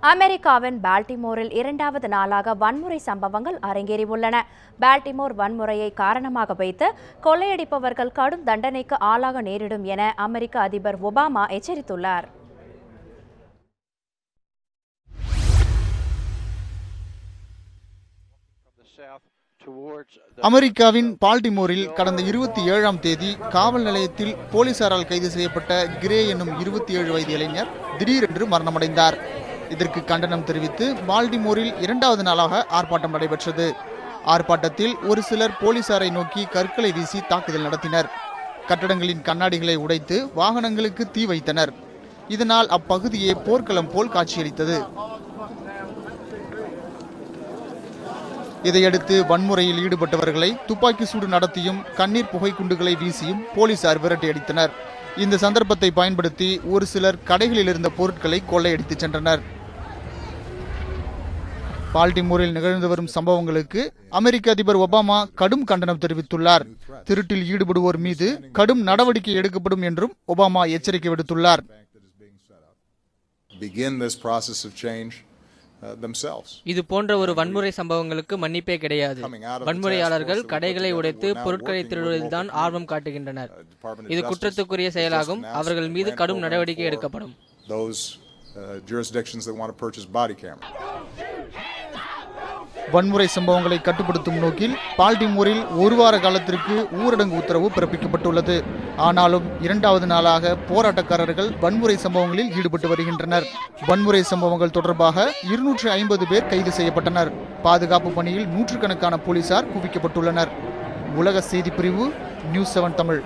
அமெரிக்காவின் பால்டிமோரில் இரண்டாவது நாளாக வன்முறை சம்பவங்கள் அரங்கேறியுள்ளன. பால்டிமோர் வன்முறையை காரணமாக வைத்து கொள்ளையடிப்பவர்கள் கடும் தண்டனைக்கு ஆளாக நேரிடும் என அமெரிக்க அதிபர் ஒபாமா எச்சரித்துள்ளார். அமெரிக்காவின் பால்டிமோரில் கடந்த 27ஆம் தேதி காவல் நிலையத்தில் போலீசாரால் கைது செய்யப்பட்ட கிரே என்னும் 27 வயது இளைஞர் திடீரென்று மரணமடைந்தார். இதற்கு கண்டனம் தெரிவித்து பால்டிமோரில் இரண்டாவது நாளாக ஆர்ப்பாட்டம் நடைபெற்றது. ஆர்ப்பாட்டத்தில் ஒரு சிலர் போலீசாரை நோக்கி கற்களை வீசி தாக்குதல் நடத்தினர். கட்டடங்களின் கண்ணாடிகளை உடைத்து வாகனங்களுக்கு தீ வைத்தனர். இதனால் அப்பகுதியே போர்க்களம் போல் காட்சியளித்தது. இதையடுத்து வன்முறையில் ஈடுபட்டவர்களை துப்பாக்கி சூடு நடத்தியும் கண்ணீர் புகை குண்டுகளை வீசியும் போலீசார் விரட்டியடித்தனர். இந்த சந்தர்ப்பத்தை பயன்படுத்தி ஒரு சிலர் கடைகளில் இருந்த பொருட்களை கொள்ளையடித்து சென்றனர். பால்டிமோரில் நிகழ்ந்து வரும் சம்பவங்களுக்கு அமெரிக்க அதிபர் ஒபாமா கடும் கண்டனம் தெரிவித்துள்ளார். திருட்டில் ஈடுபடுவோர் மீது கடும் நடவடிக்கை எடுக்கப்படும் என்றும் ஒபாமா எச்சரிக்கை விடுத்துள்ளார். இது போன்ற ஒரு வன்முறை சம்பவங்களுக்கு மன்னிப்பே கிடையாது. வன்முறையாளர்கள் கடைகளை உடைத்து பொருட்களை திருடுவதில்தான் ஆர்வம் காட்டுகின்றனர். இது குற்றத்துக்குரிய செயலாகும். அவர்கள் மீது கடும் நடவடிக்கை எடுக்கப்படும். வன்முறை சம்பவங்களை கட்டுப்படுத்தும் நோக்கில் பால்டிமோரில் ஒரு வார காலத்திற்கு ஊரடங்கு உத்தரவு பிறப்பிக்கப்பட்டுள்ளது. ஆனாலும் இரண்டாவது நாளாக போராட்டக்காரர்கள் வன்முறை சம்பவங்களில் ஈடுபட்டு வருகின்றனர். வன்முறை சம்பவங்கள் தொடர்பாக 250 பேர் கைது செய்யப்பட்டனர். பாதுகாப்பு பணியில் நூற்றுக்கணக்கான போலீசார் குவிக்கப்பட்டுள்ளனர். உலக செய்தி பிரிவு, நியூஸ் 7 தமிழ்.